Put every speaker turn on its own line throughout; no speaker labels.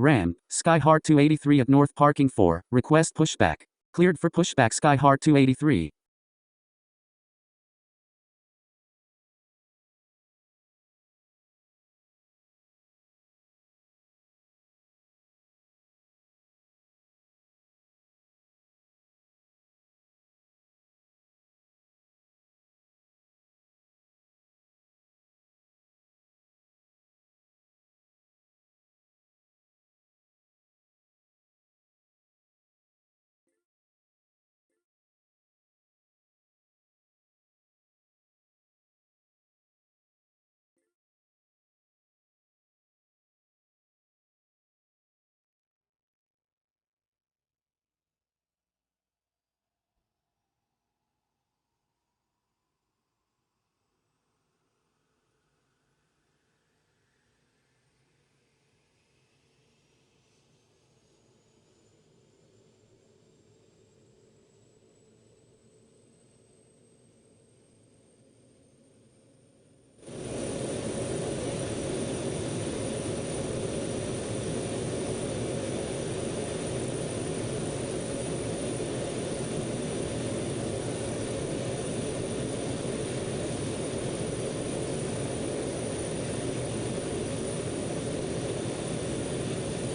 Ram, SKYHEART 283 at North Parking 4, request pushback. Cleared for pushback SKYHEART 283.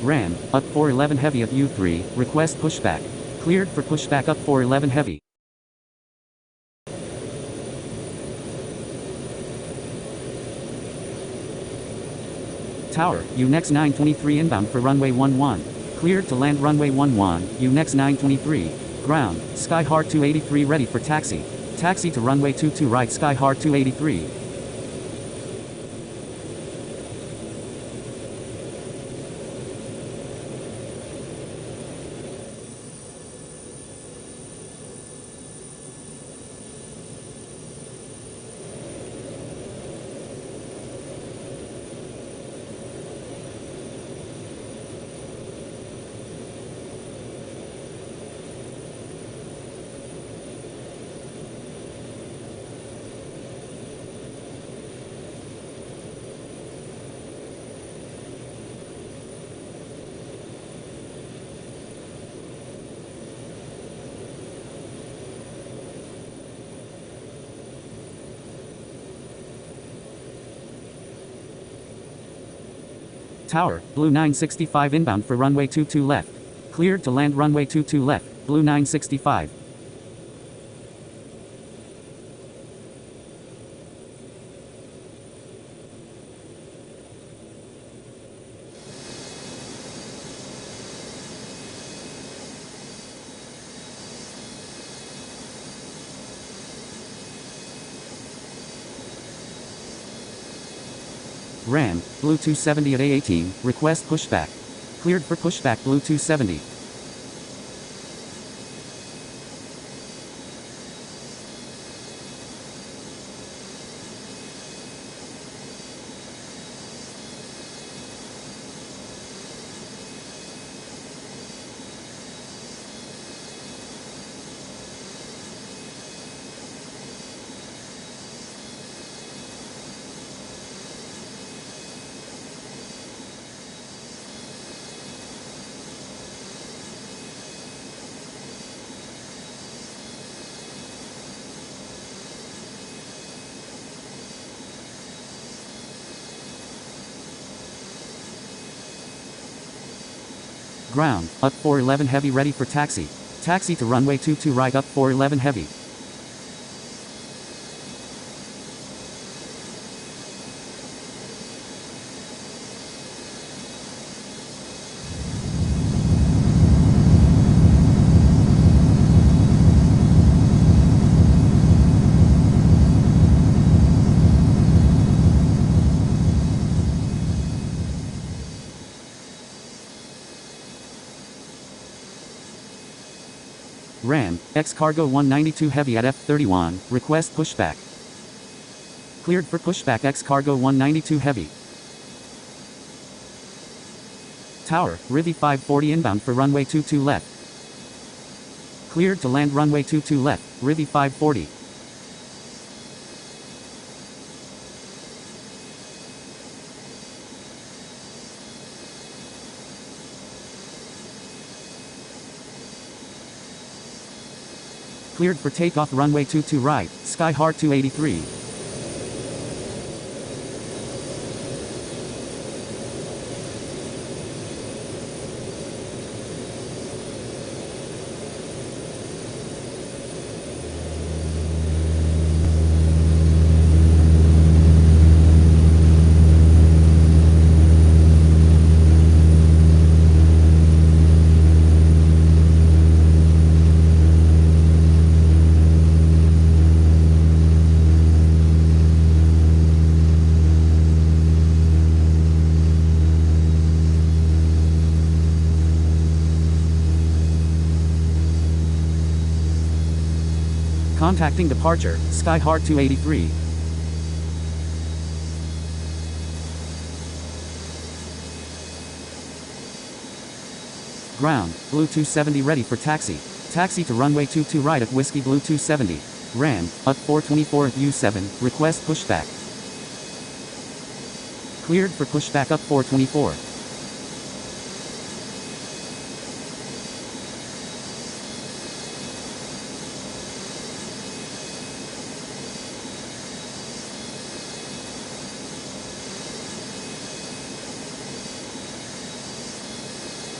Ram, up 411 heavy at U3, request pushback. Cleared for pushback up 411 heavy. Tower, UNEX 923 inbound for runway 11. Cleared to land runway 11, UNEX 923. Ground, SKYHEART 283 ready for taxi. Taxi to runway 22 right SKYHEART 283. Tower, Blue 965 inbound for runway 22 left. Cleared to land runway 22 left, Blue 965. Ram, Blue 270 at A18, request pushback. Cleared for pushback Blue 270. Ground, up 411 heavy ready for taxi. Taxi to runway 22 right up 411 heavy. Ram, X-Cargo 192 heavy at F31, request pushback. Cleared for pushback X-Cargo 192 heavy. Tower, Rivi 540 inbound for runway 22 left. Cleared to land runway 22 left, Rivi 540. Cleared for takeoff runway 22 right, SKYHEART 283. Contacting departure, SKYHEART 283. Ground, Blue 270 ready for taxi. Taxi to runway 22 right at Whiskey Blue 270. Ram, up 424 at U7, request pushback. Cleared for pushback up 424.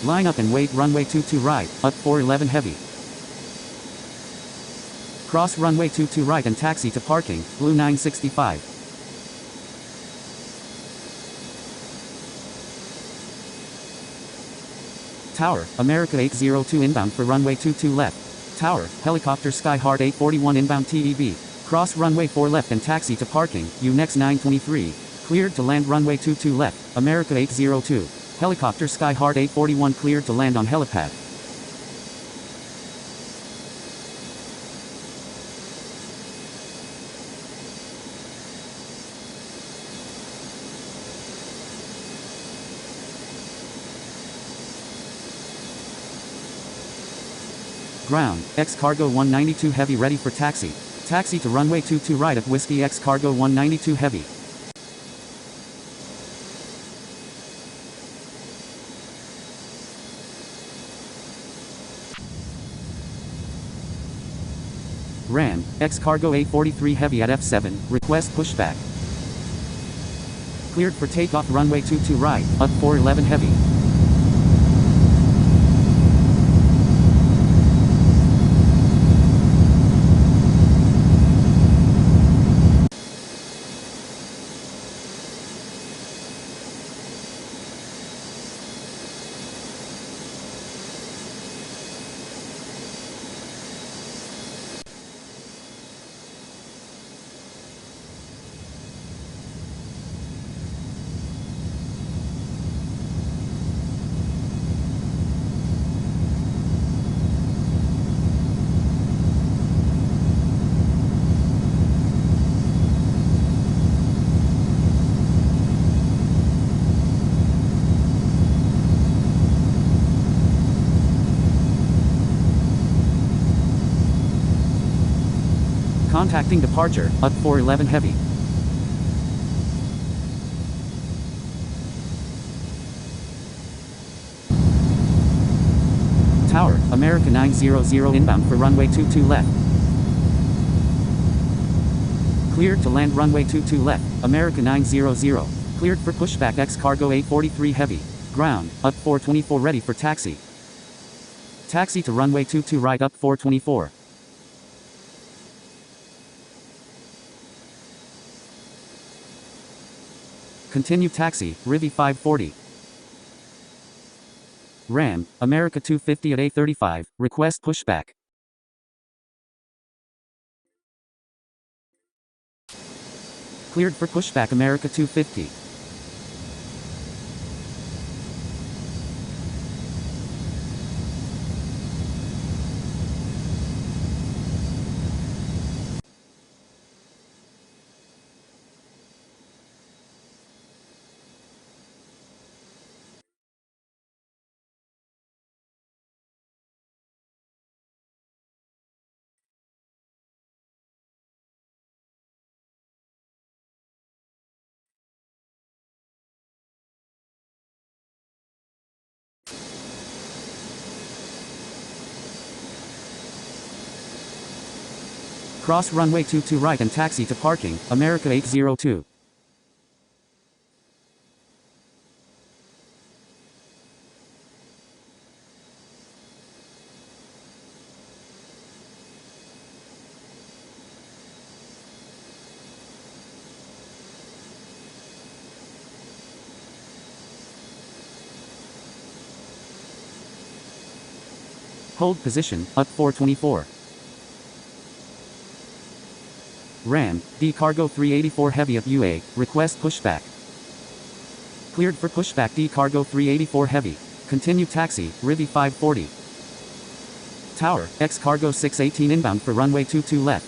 Line up and wait runway 22 right, up 411 heavy. Cross runway 22 right and taxi to parking, Blue 965. Tower, America 802 inbound for runway 22 left. Tower, helicopter SKYHEART 841 inbound TEB. Cross runway 4 left and taxi to parking, UNEX 923. Cleared to land runway 22 left, America 802. Helicopter SKYHEART 841 cleared to land on helipad. Ground, X-Cargo 192 heavy ready for taxi. Taxi to runway 22 right at Whiskey X-Cargo 192 heavy. Ram, X-Cargo 843 heavy at F7, request pushback. Cleared for takeoff runway 22 right, up 411 heavy. Contacting departure, up 411 heavy. Tower, America 900 inbound for runway 22 left. Cleared to land runway 22 left, America 900. Cleared for pushback X-Cargo 843 heavy. Ground, up 424 ready for taxi. Taxi to runway 22 right up 424. Continue taxi, Rivi 540. Ram, America 250 at A35, request pushback. Cleared for pushback America 250. Cross runway 22 right and taxi to parking, America 802. Hold position, up 424. Ram, D cargo 384 heavy at UA, request pushback. Cleared for pushback D cargo 384 heavy. Continue taxi, Rivi 540. Tower, X cargo 618 inbound for runway 22 left.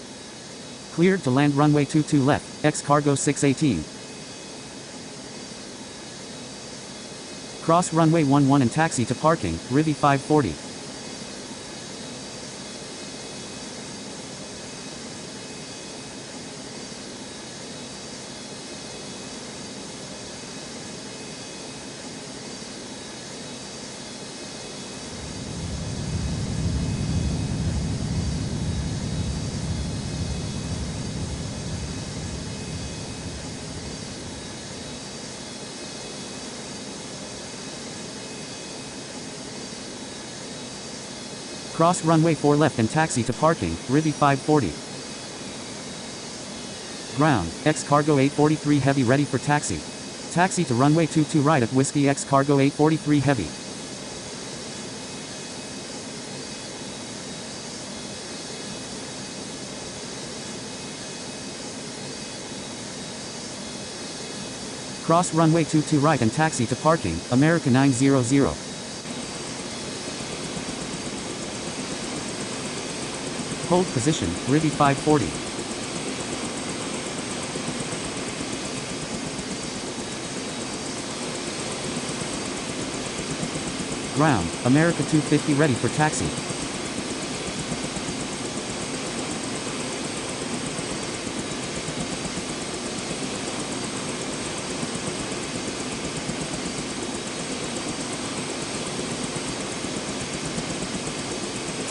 Cleared to land runway 22 left, X cargo 618. Cross runway 11 and taxi to parking, Rivi 540. Cross runway 4 left and taxi to parking, Rivi 540. Ground, X cargo 843 heavy ready for taxi. Taxi to runway 22 right at Whiskey X cargo 843 heavy. Cross runway 22 right and taxi to parking, America 900. Hold position, Rivi 540. Ground, America 250 ready for taxi.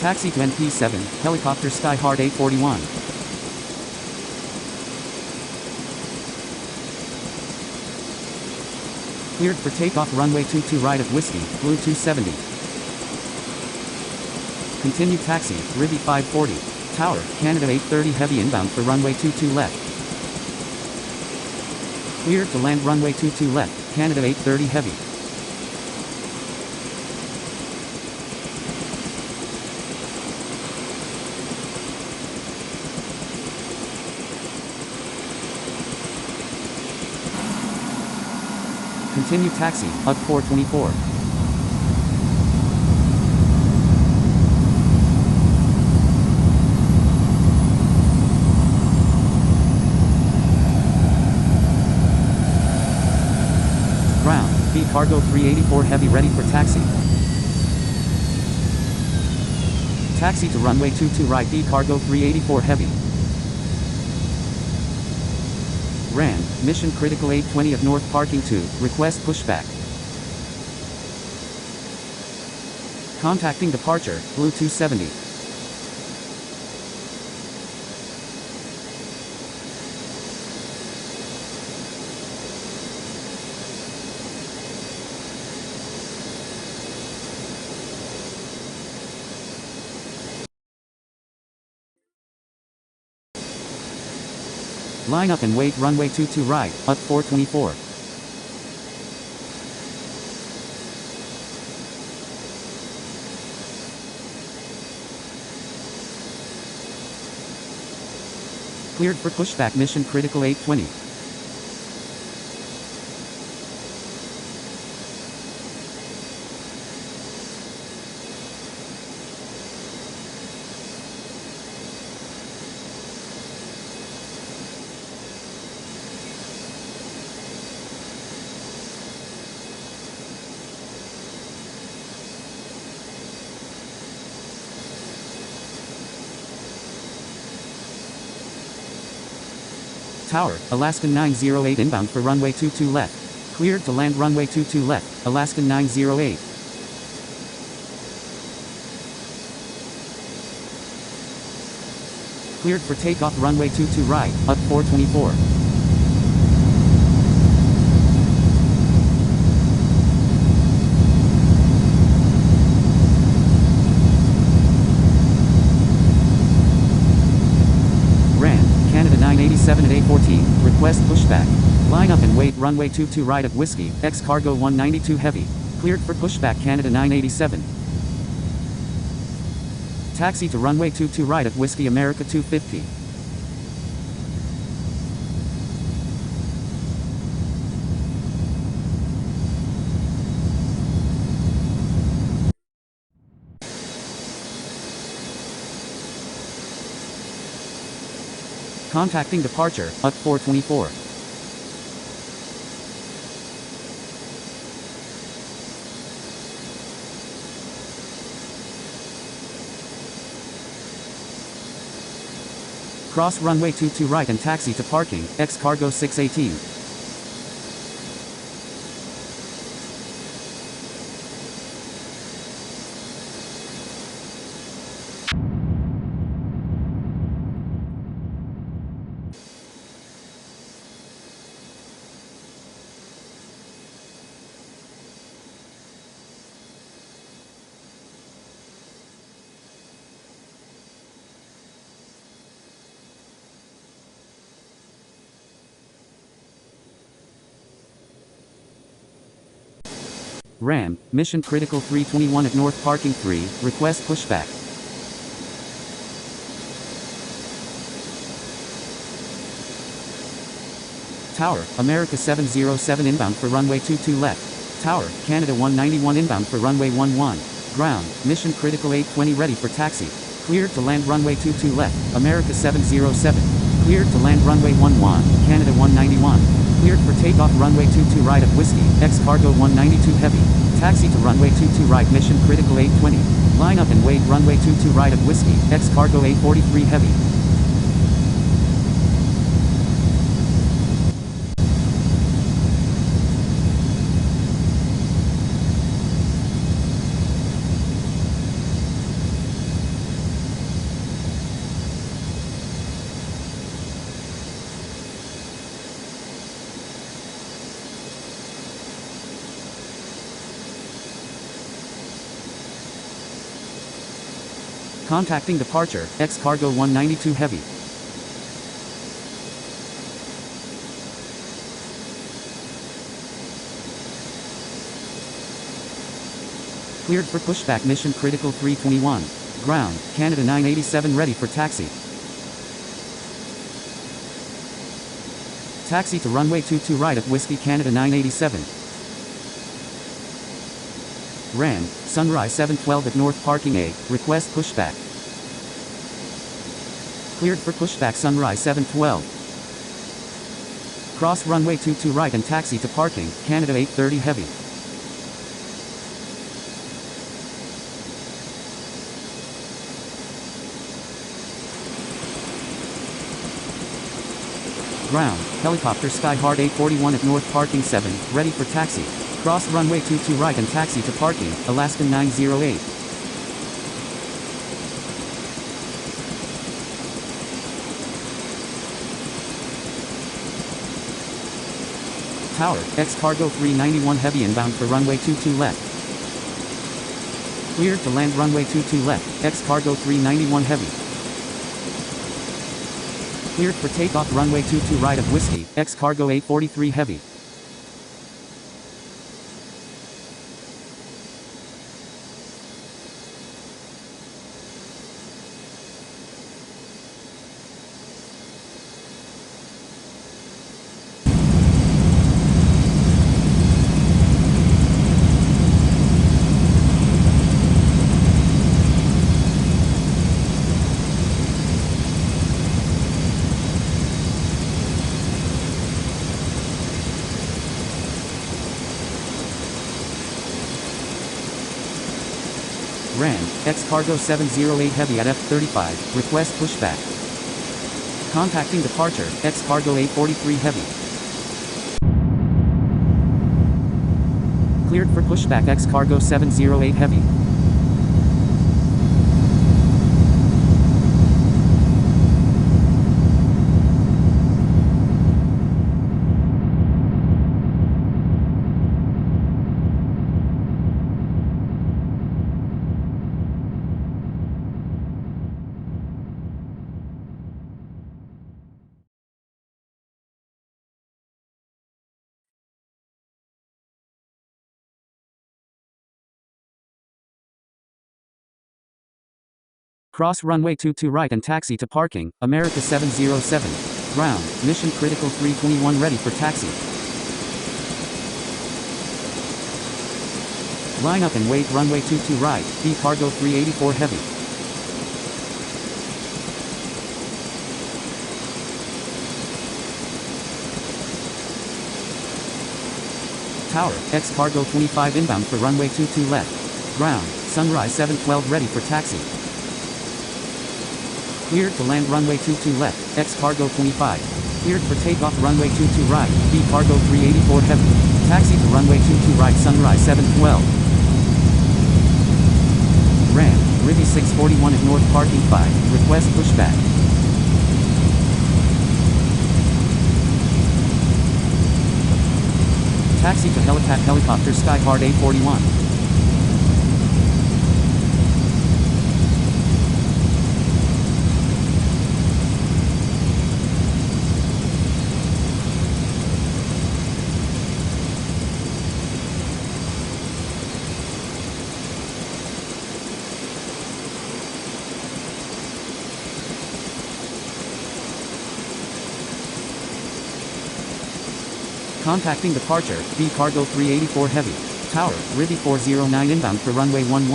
Taxi to NP7, helicopter SKYHEART 841. Cleared for takeoff runway 22 right of Whiskey, Blue 270. Continue taxi, Rivi 540. Tower, Canada 830 heavy inbound for runway 22 left. Cleared to land runway 22 left, Canada 830 heavy. Continue taxi, up 424. Ground, B cargo 384 heavy ready for taxi. Taxi to runway 22 right D cargo 384 heavy. Ran, mission critical 820 of North parking 2, request pushback. Contacting departure, Blue 270. Line up and wait runway 22 right, up 424. Cleared for pushback mission critical 820. Tower, Alaskan 908 inbound for runway 22 left. Cleared to land runway 22 left, Alaskan 908. Cleared for takeoff runway 22 right, up 424. Canada 987 at 814, request pushback. Line up and wait runway 22 right at Whiskey, X cargo 192 heavy. Cleared for pushback Canada 987. Taxi to runway 22 right at Whiskey America 250. Contacting departure, up 424. Cross runway 22 right and taxi to parking, X cargo 618. RAM, mission critical 321 at North Parking 3, request pushback. Tower, America 707 inbound for runway 22 left. Tower, Canada 191 inbound for runway 11. Ground, mission critical 820 ready for taxi. Cleared to land runway 22 left, America 707. Cleared to land runway 11, Canada 191. Cleared for takeoff runway 22 right at Whiskey, X cargo 192 heavy. Taxi to runway 22 right mission critical 820. Line up and wait runway 22 right at Whiskey, X cargo 843 heavy. Contacting departure, X cargo 192 heavy. Cleared for pushback mission critical 321. Ground, Canada 987 ready for taxi. Taxi to runway 22 right at Whiskey Canada 987. RAM, Sunrise 712 at North Parking A, request pushback. Cleared for pushback Sunrise 712. Cross runway 22 right and taxi to parking, Canada 830 heavy. Ground, helicopter SKYHEART 841 at North Parking 7, ready for taxi. Cross runway 22 right and taxi to parking, Alaskan 908. Tower, X cargo 391 heavy inbound for runway 22 left. Cleared to land runway 22 left, X cargo 391 heavy. Cleared for takeoff runway 22 right of Whiskey, X cargo 843 heavy. RAM, X cargo 708 heavy at F35, request pushback. Contacting departure, X cargo 843 heavy. Cleared for pushback X cargo 708 heavy. Cross runway 22 right and taxi to parking, America 707. Ground, mission critical 321 ready for taxi. Line up and wait runway 22 right, B cargo 384 heavy. Tower, X cargo 25 inbound for runway 22 left. Ground, Sunrise 712 ready for taxi. Cleared to land runway 22 left, X cargo 25. Cleared for takeoff runway 22 right, B cargo 384 heavy. Taxi to runway 22 right, Sunrise 712. Ran, Rivy 641 is north parking 5, request pushback. Taxi to helipad helicopter SKYHEART 841. Contacting departure, B cargo 384 heavy. Tower, Rivy 409 inbound for runway 11.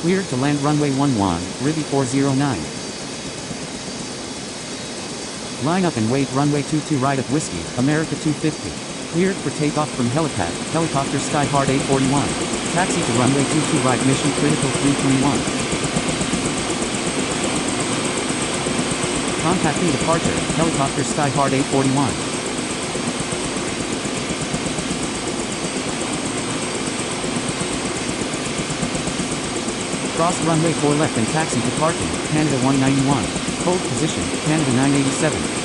Cleared to land runway 11, Rivy 409. Line up and wait runway 22 right of Whiskey, America 250. Cleared for takeoff from helipad, helicopter SKYHEART 841. Taxi to runway 22 right, mission critical 321. Contacting departure, helicopter SKYHEART 841. Cross runway 4 left and taxi to parking, Canada 191. Hold position, Canada 987.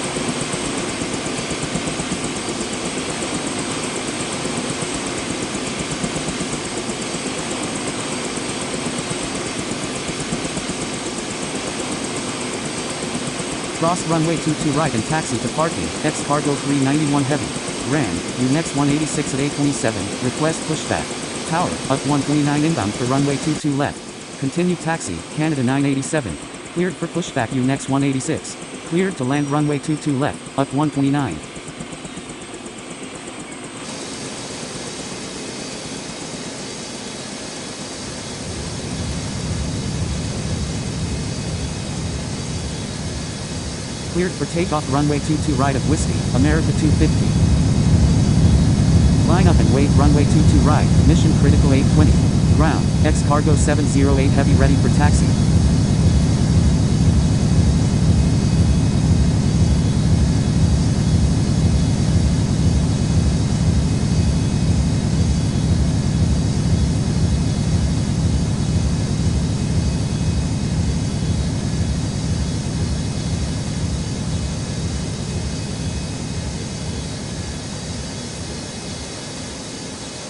Cross runway 22 right and taxi to parking, X cargo 391 heavy. Ran, UNEX 186 at 827, request pushback. Tower, up 129 inbound for runway 22 left. Continue taxi, Canada 987. Cleared for pushback UNEX 186. Cleared to land runway 22 left, up 129. Cleared for takeoff runway 22 right of Whiskey, America 250. Line up and wait runway 22 right, mission critical 820. Ground, X cargo 708 heavy ready for taxi.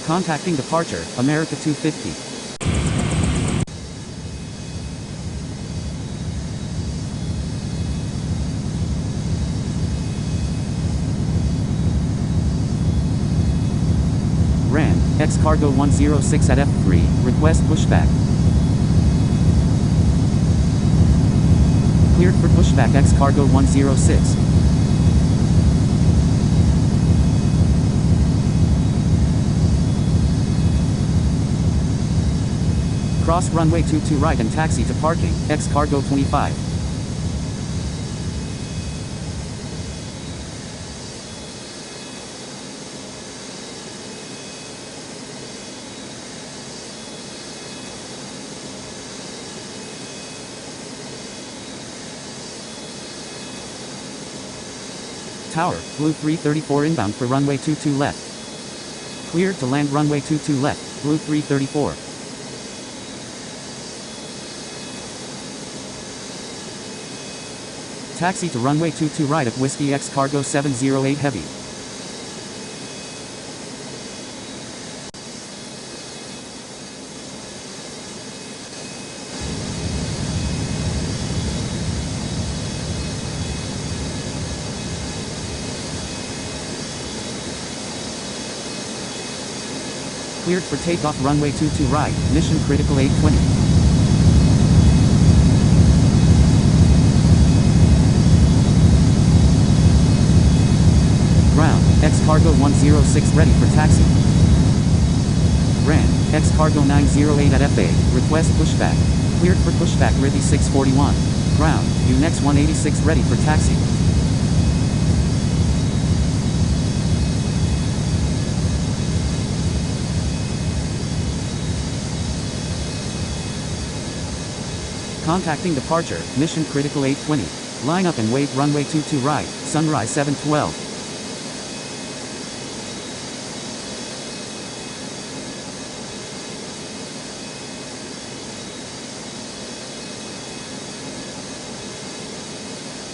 Contacting departure, America 250. Ran, X cargo 106 at F3, request pushback. Cleared for pushback X cargo 106. Cross runway 22 right and taxi to parking, X cargo 25. Tower, Blue 334 inbound for runway 22 left. Cleared to land runway 22 left, Blue 334. Taxi to runway 22 right of Whiskey X cargo 708 heavy. Cleared for takeoff runway 22 right, mission critical 820. Ground, X-Cargo 106 ready for taxi. Ran, X-Cargo 908 at FA, request pushback. Cleared for pushback Rivi 641. Ground, UNEX 186 ready for taxi. Contacting departure, mission critical 820. Line up and wait runway 22 right, sunrise 712.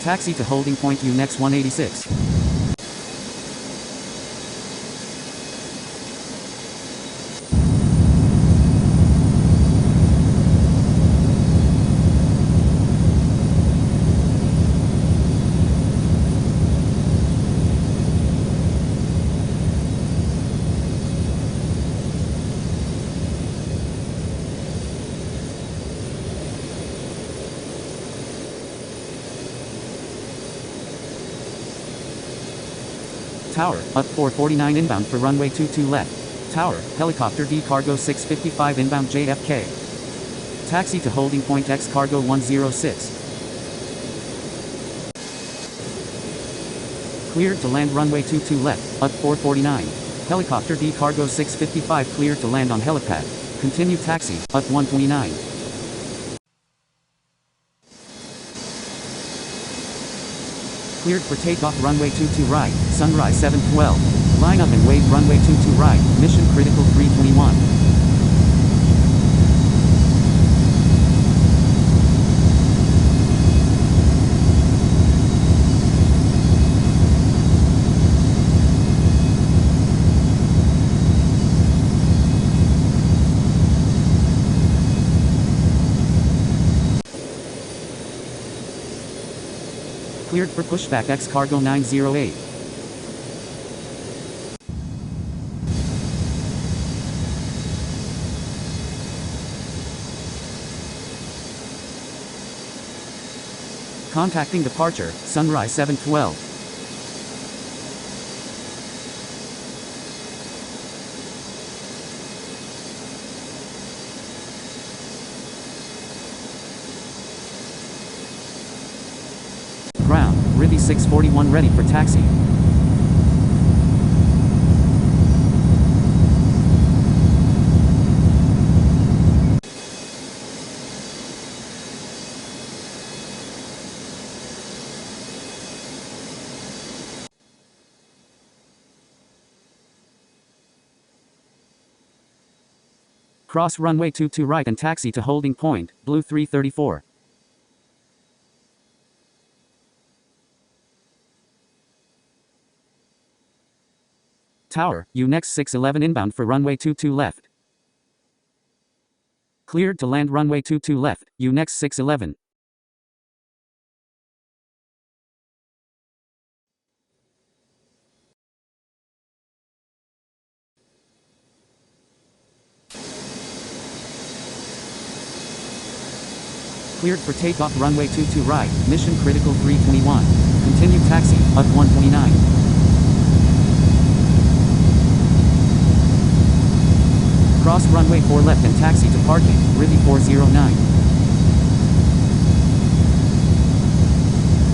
Taxi to holding point UNEX 186. Tower, up 449 inbound for runway 22 left. Tower, helicopter D-Cargo 655 inbound JFK. Taxi to holding point X-Cargo 106. Cleared to land runway 22 left, up 449. Helicopter D-Cargo 655 cleared to land on helipad. Continue taxi, up 129. Cleared for takeoff runway 22 right, sunrise 712. Line up and wait runway 22 right, mission critical 321. Cleared for pushback X-Cargo 908. Contacting departure, sunrise 712. Ground, Rivi 641 ready for taxi. Cross runway 22 right and taxi to holding point, Blue 334. Tower, UNEX 611 inbound for runway 22 left. Cleared to land runway 22 left, UNEX 611. Cleared for takeoff runway 22 right, mission critical 321. Continue taxi, up 129. Cross runway 4 left and taxi to parking, Rivi 409.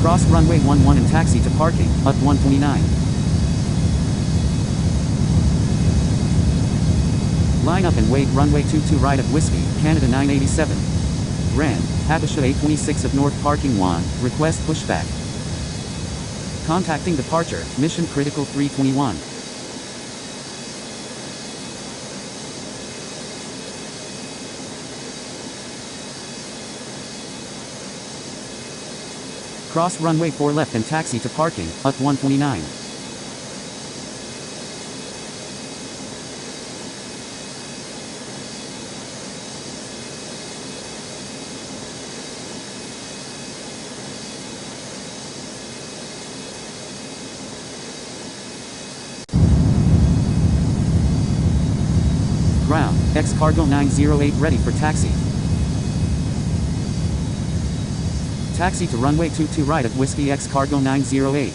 Cross runway 11 and taxi to parking, up 129. Line up and wait runway 22 right at Whiskey, Canada 987. Ran, Habisha 826 of North Parking 1, request pushback. Contacting departure, mission critical 321. Cross runway 4 left and taxi to parking, up 129. X Cargo 908 ready for taxi. Taxi to runway 22 right at Whiskey X Cargo 908.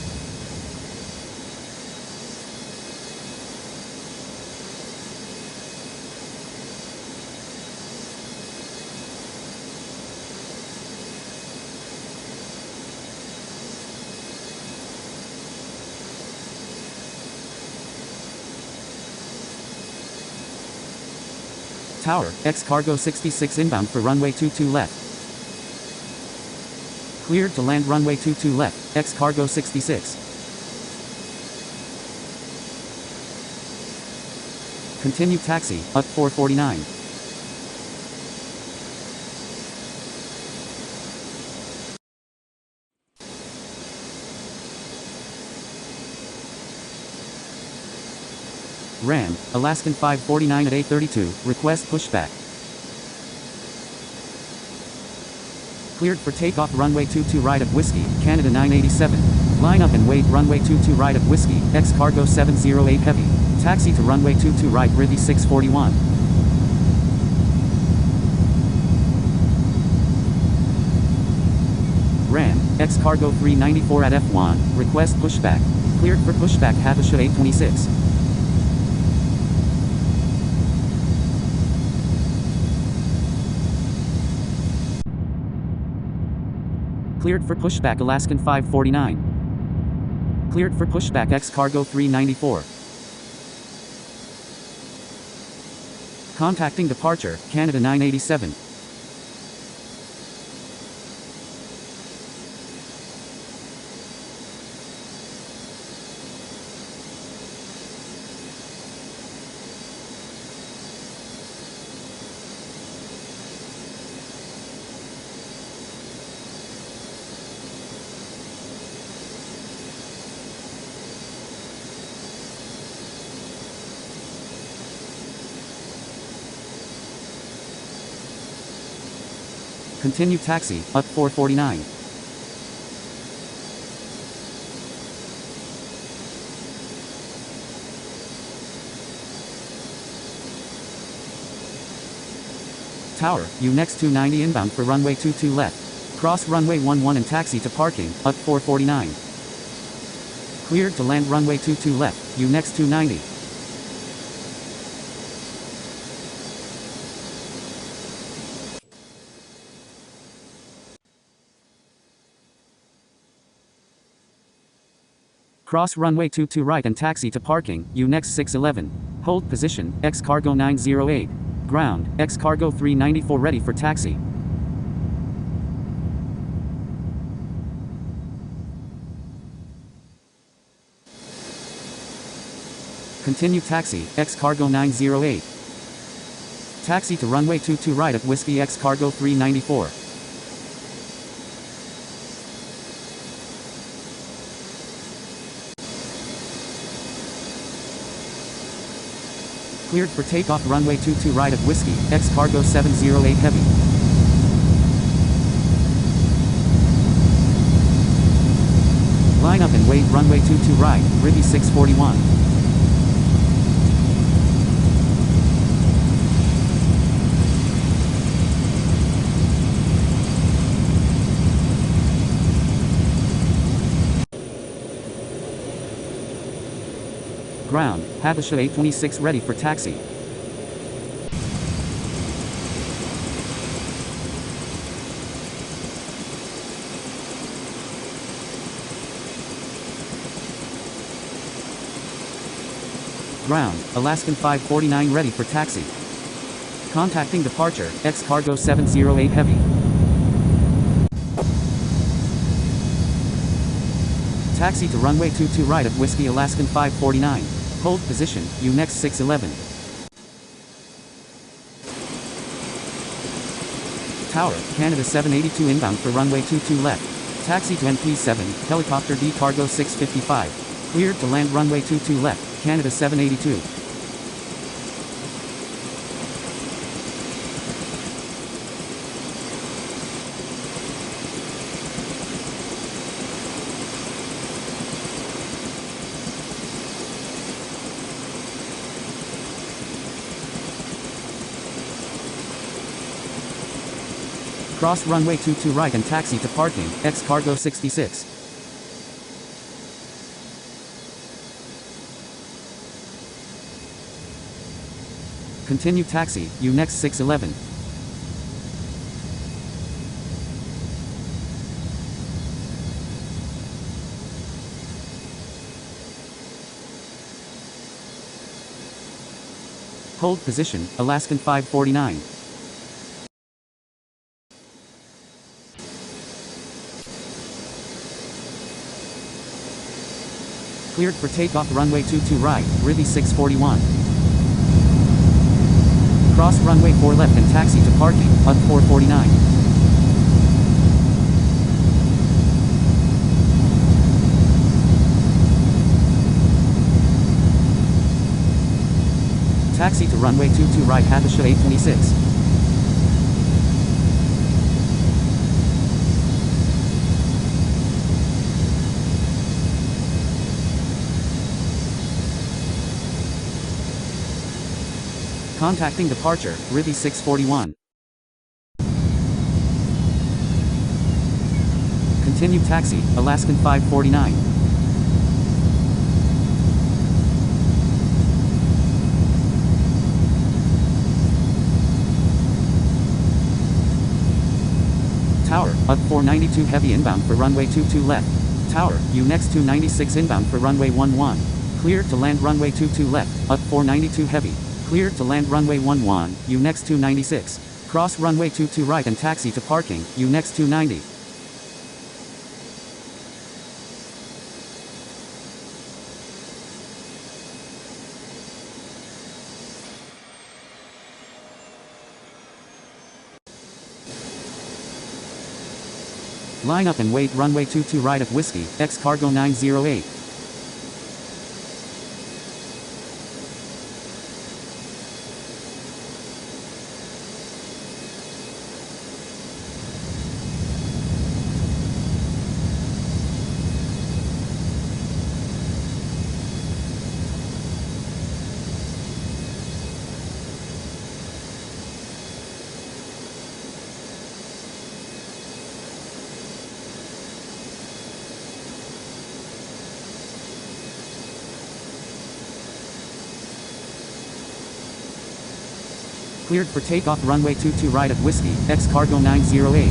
Tower, X Cargo 66 inbound for runway 22 left. Cleared to land runway 22 left, X Cargo 66. Continue taxi, up 449. Ran, Alaskan 549 at 832, request pushback. Cleared for takeoff runway 22 right at Whiskey, Canada 987. Line up and wait runway 22 right at Whiskey, X Cargo 708 heavy. Taxi to runway 22 right Rivi 641. Ran, X Cargo 394 at F1, request pushback. Cleared for pushback Havasha 826. Cleared for pushback Alaskan 549. Cleared for pushback X Cargo 394. Contacting departure, Canada 987. Continue taxi, up 449. Tower, U next 290 inbound for runway 22 left. Cross runway 11 and taxi to parking, up 449. Cleared to land runway 22 left, U next 290. Cross runway 22 right and taxi to parking, U next 611. Hold position, X Cargo 908. Ground, X Cargo 394 ready for taxi. Continue taxi, X Cargo 908. Taxi to runway 22 right at Whiskey X Cargo 394. Cleared for takeoff runway 22 right at Whiskey, X Cargo 708 heavy. Line up and wait runway 22 right, Rivi 641. Ground, Havasha 826 ready for taxi. Ground, Alaskan 549 ready for taxi. Contacting departure, X Cargo 708 heavy. Taxi to runway 22 right at Whiskey Alaskan 549. Hold position, U next 611. Tower, Canada 782 inbound for runway 22 left. Taxi to NP7, helicopter D Cargo 655. Cleared to land runway 22 left, Canada 782. Cross runway 22 right and taxi to parking, X cargo 66. Continue taxi, next 611. Hold position, Alaskan 549. Cleared for takeoff runway 22 right, Rivi 641. Cross runway 4 left and taxi to parking, UD 449. Taxi to runway 22 right, Hathisha 826. Contacting departure, Rivi 641. Continue taxi, Alaskan 549. Tower, UD 492 heavy inbound for runway 22 left. Tower, next 296 inbound for runway 11. Cleared to land runway 22 left, UD 492 heavy. Cleared to land runway 11, next 296. Cross runway 22 right and taxi to parking, next 290. Line up and wait runway 22 right at Whiskey, X cargo 908. Cleared for takeoff runway 22 right at Whiskey, X cargo 908.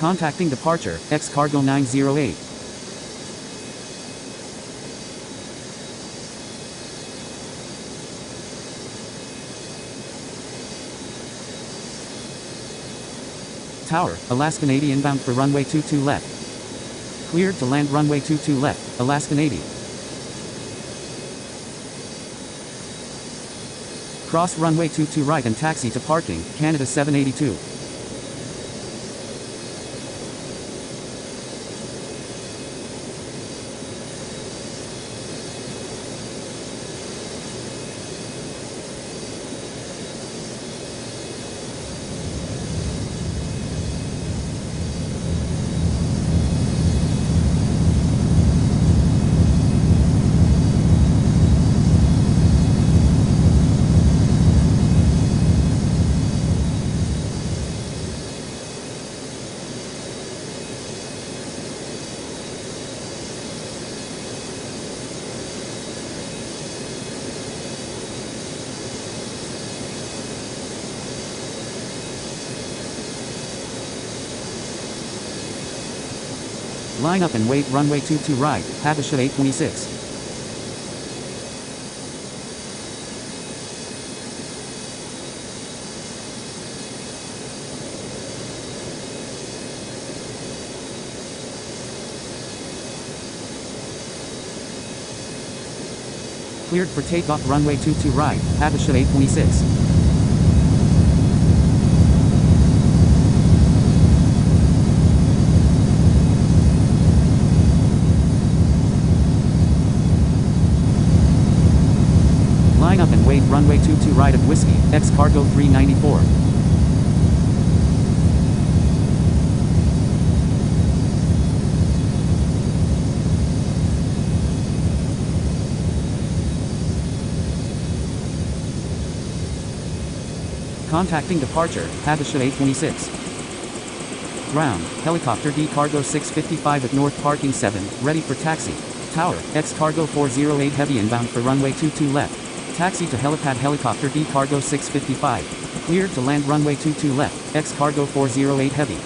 Contacting departure, X cargo 908. Tower, Alaskan 80 inbound for runway 22 left. Cleared to land runway 22 left, Alaskan 80. Cross runway 22 right and taxi to parking, Canada 782. Line up and wait runway 22 right, Hathisha 826. Cleared for takeoff runway 22 right, Hathisha 826. runway 22 right of Whiskey, X cargo 394. Contacting departure, Habesha 826. Ground, helicopter D cargo 655 at North Parking 7, ready for taxi. Tower, X cargo 408 heavy inbound for runway 22 left. Taxi to helipad helicopter D cargo 655. Cleared to land runway 22 left, X cargo 408 heavy.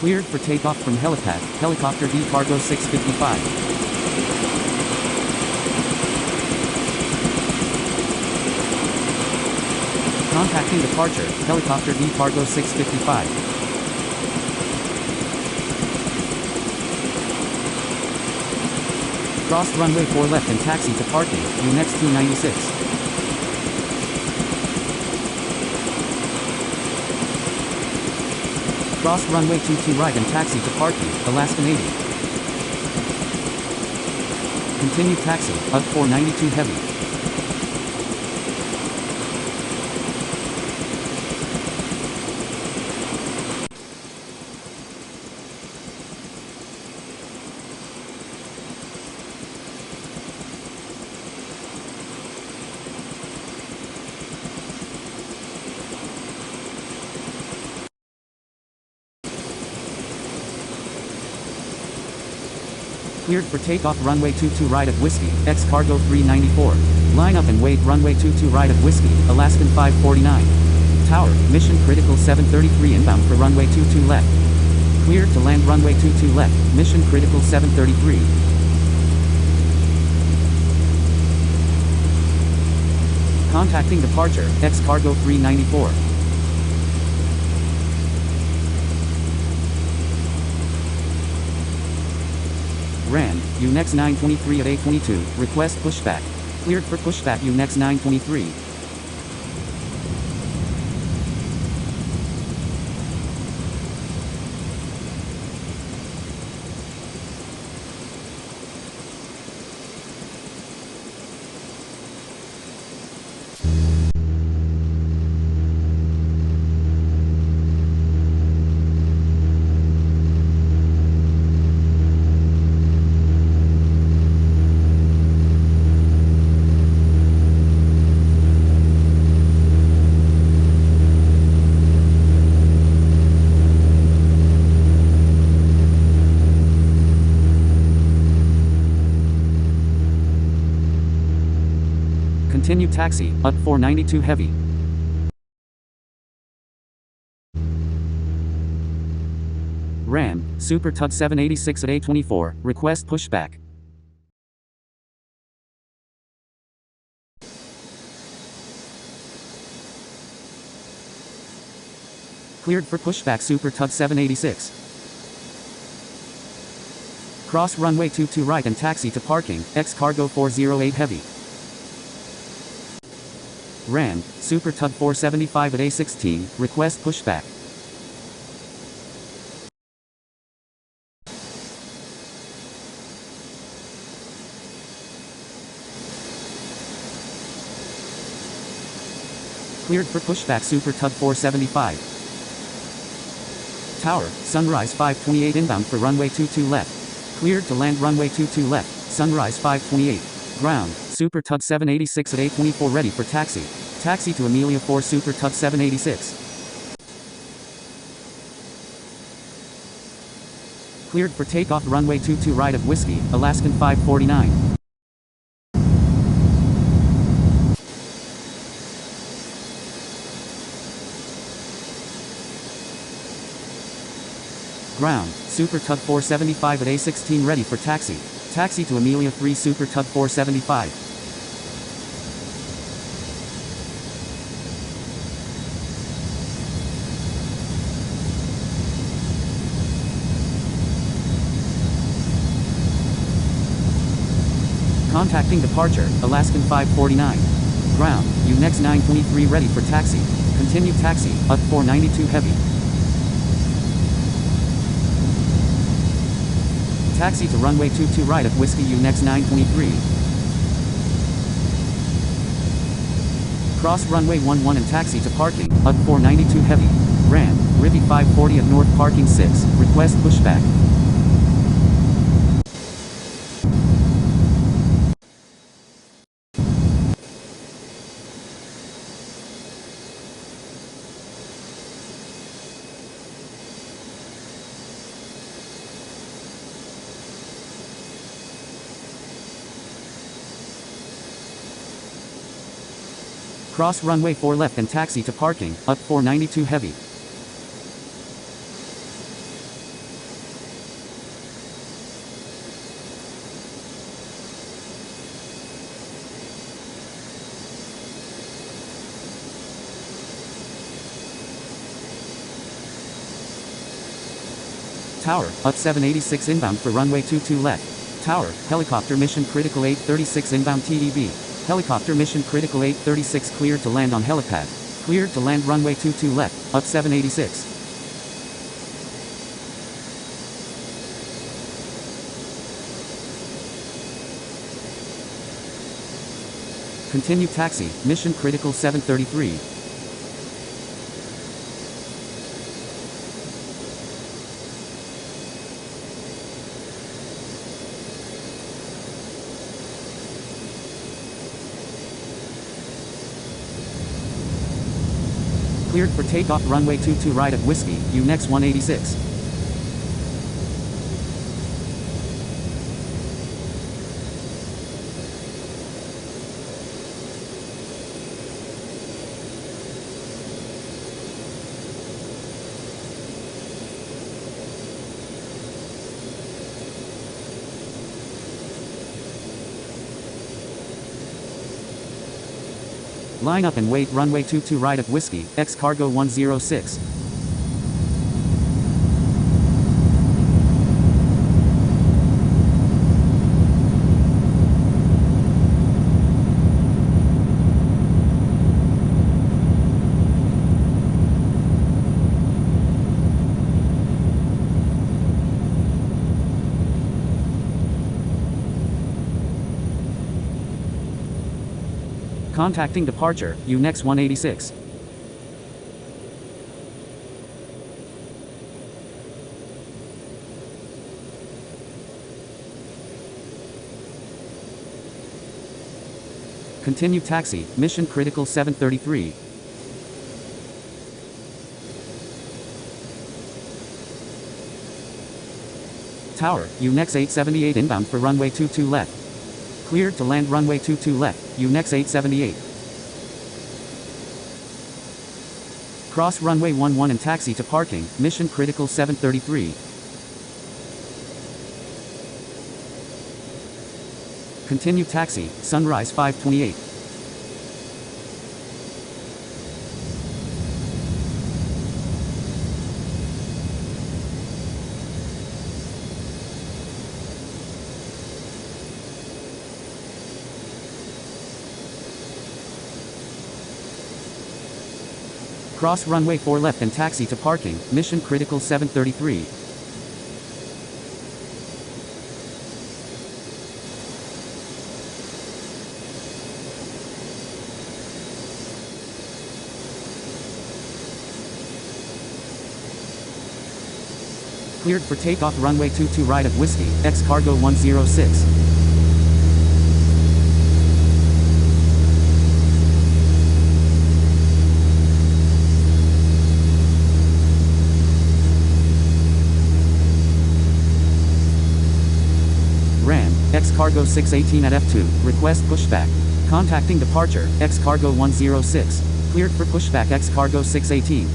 Cleared for takeoff from helipad, helicopter D cargo 655. Contacting departure, helicopter D cargo 655. Cross runway 4 left and taxi to parking, UNEX 296. Cross runway 22 right and taxi to parking, Alaskan 80. Continue taxi, UG 492 heavy. Cleared for takeoff runway 22 right of Whiskey, X cargo 394. Line up and wait runway 22 right of Whiskey, Alaskan 549. Tower, mission critical 733 inbound for runway 22 left. Cleared to land runway 22 left, mission critical 733. Contacting departure, X cargo 394. Ran, UNEX 923 at A22, request pushback. Cleared for pushback UNEX 923. Continue taxi, UG 492 heavy. Ram, Super Tug 786 at A24, request pushback. Cleared for pushback Super Tug 786. Cross runway 22 right and taxi to parking, X cargo 408 heavy. Ram, Super Tug 475 at A16, request pushback. Cleared for pushback Super Tug 475. Tower, Sunrise 528 inbound for runway 22 left. Cleared to land runway 22 left, Sunrise 528. Ground, Super Tug 786 at A24 ready for taxi. Taxi to Amelia 4 Super Tug 786. Cleared for takeoff runway 22 right of Whiskey, Alaskan 549. Ground, Super Tug 475 at A16 ready for taxi. Taxi to Amelia 3 Super Tug 475. Contacting departure, Alaskan 549. Ground, UNEX 923 ready for taxi. Continue taxi, up 492 heavy. Taxi to runway 22 right of Whiskey UNEX 923. Cross runway 11 and taxi to parking, up 492 heavy. Ram, Ribby 540 at North parking 6, request pushback. Cross runway 4 left and taxi to parking, up 492 heavy. Tower, up 786 inbound for runway 22 left. Tower, helicopter mission critical 836 inbound TDB. Helicopter mission critical 836 cleared to land on helipad. Cleared to land runway 22 left, up 786. Continue taxi, mission critical 733. Cleared for takeoff runway 22 right of Whiskey, UNEX 186. Line up and wait runway 22 right of Whiskey, X cargo 106. Contacting departure, UNEX 186. Continue taxi, mission critical 733. Tower, UNEX 878 inbound for runway 22 left. Cleared to land runway 22 left, UNEX 878. Cross runway 11 and taxi to parking, mission critical 733. Continue taxi, Sunrise 528. Cross runway 4 left and taxi to parking, mission critical 733. Cleared for takeoff runway 22 right of Whiskey, X cargo 106. X cargo 618 at F2, request pushback. Contacting departure, X cargo 106. Cleared for pushback X cargo 618.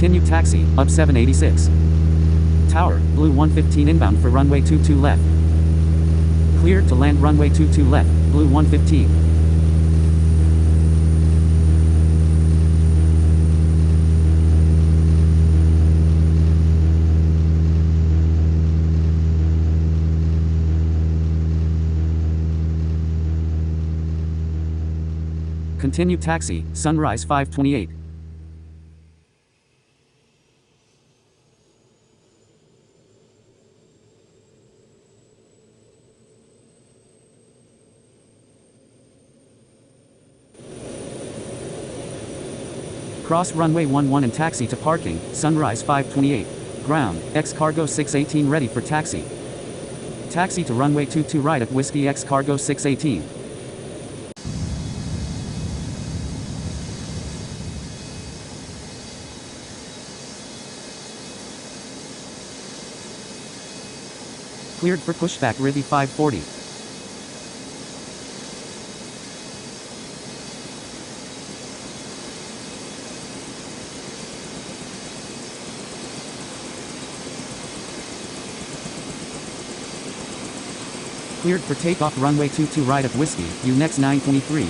Continue taxi, up 786. Tower, blue 115 inbound for runway 22 left. Cleared to land runway 22 left, blue 115. Continue taxi, sunrise 528. Cross runway 11 and taxi to parking, sunrise 528. Ground, X cargo 618 ready for taxi. Taxi to runway 22 right at Whiskey X cargo 618. Cleared for pushback Rivy 540. Cleared for takeoff runway 22 right at Whiskey, UNEX 923.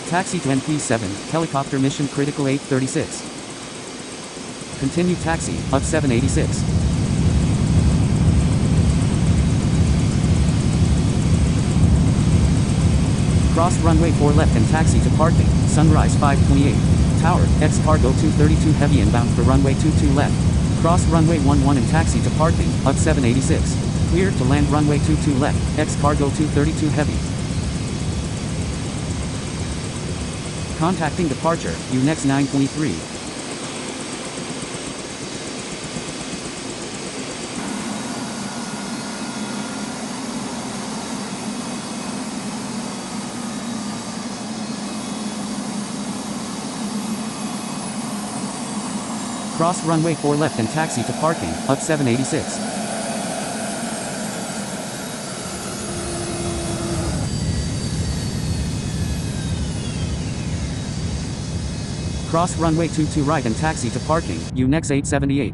Taxi to NP7, helicopter mission critical 836. Continue taxi, up 786. Cross runway 4 left and taxi to parking, sunrise 528. Tower, X cargo 232 heavy inbound for runway 22 left. Cross runway 11 and taxi to parking, up 786. Cleared to land runway 22 left, X cargo 232 heavy. Contacting departure, UNEX 923. Cross runway 4 left and taxi to parking, up 786. Cross runway 22 right and taxi to parking, UNEX 878.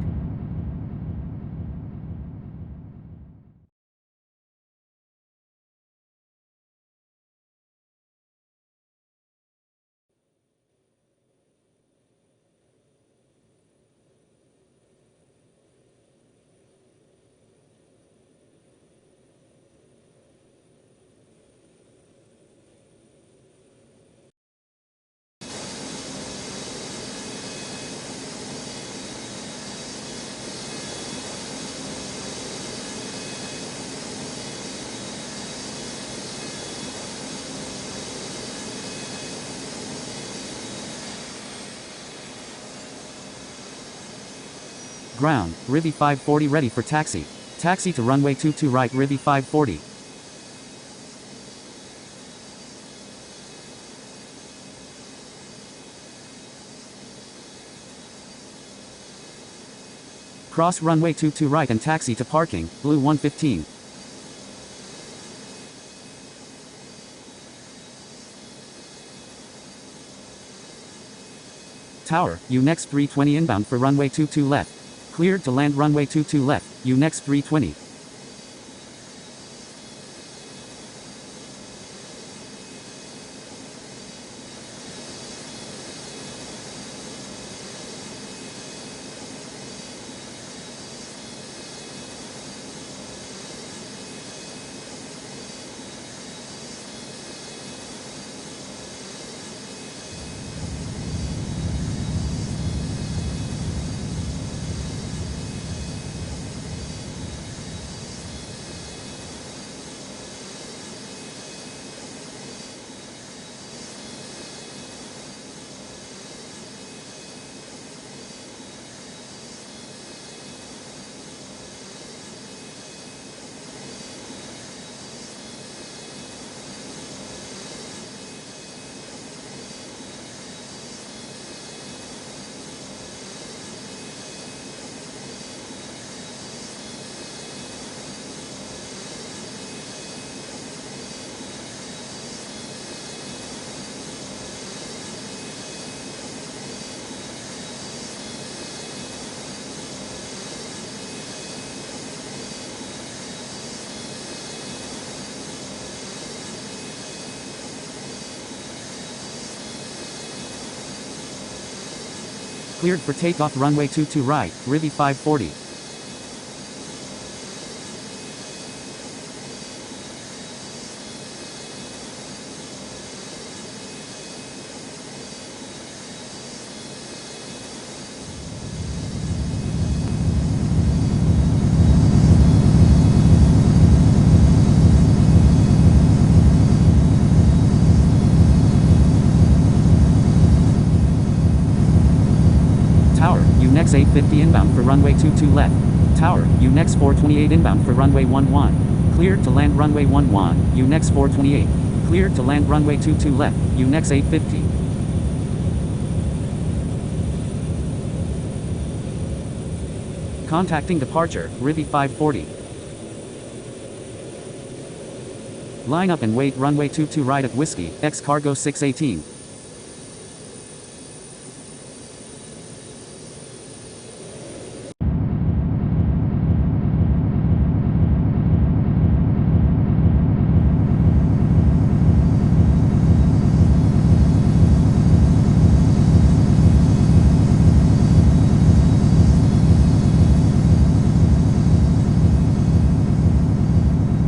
Ground, Rivy 540 ready for taxi. Taxi to runway 22 right Rivy 540. Cross runway 22 right and taxi to parking, blue 115. Tower, UNEX 320 inbound for runway 22 left. Cleared to land runway 22 left, UNEX 320. Cleared for takeoff runway 22 right, Rivi 540. Tower, UNEX 850 inbound for runway 22 left. Tower, UNEX 428 inbound for runway 11. Cleared to land runway 11, UNEX 428. Cleared to land runway 22 left, UNEX 850. Contacting departure, Rivi 540. Line up and wait runway 22 right at Whiskey, X cargo 618.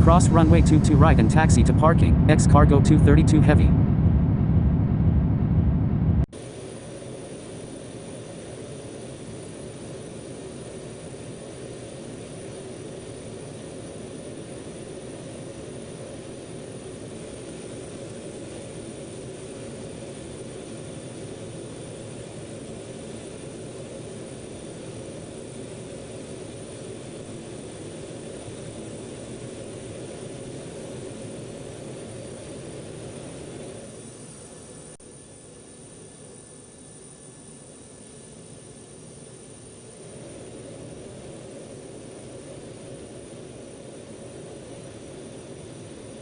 Cross runway 22 right and taxi to parking, X cargo 232 heavy.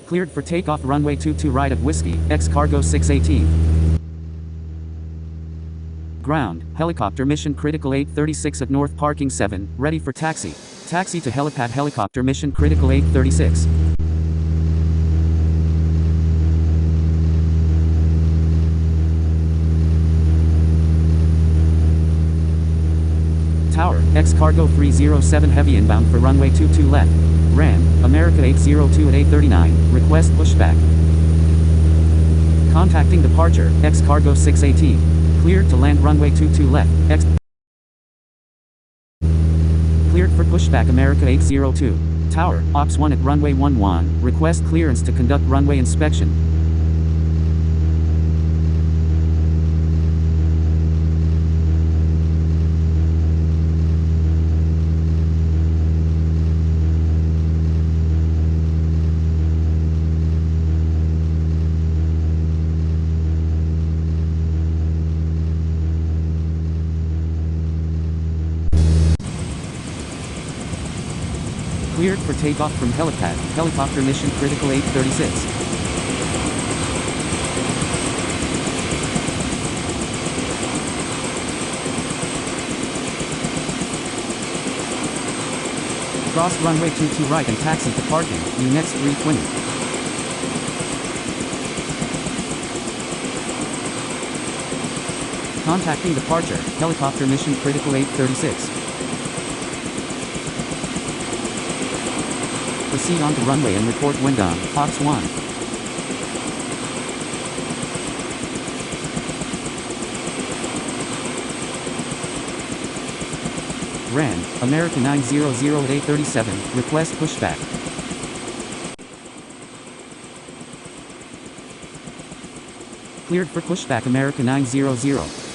Cleared for takeoff runway 22 right at Whiskey, X cargo 618. Ground, helicopter mission critical 836 at North parking 7, ready for taxi. Taxi to helipad helicopter mission critical 836. Tower, X cargo 307 heavy inbound for runway 22 left. Ran, America 802 at 839, request pushback. Contacting departure, X cargo 618. Cleared to land runway 22 left, X. Cleared for pushback America 802. Tower, Ops 1 at runway 11, request clearance to conduct runway inspection. Cleared for takeoff from helipad, helicopter mission critical 836. Cross runway 22 right and taxi to parking, UNEX 320. Contacting departure, helicopter mission critical 836. Proceed onto runway and report wind on, Ops 1. Ran, America 900 at 837, request pushback. Cleared for pushback America 900.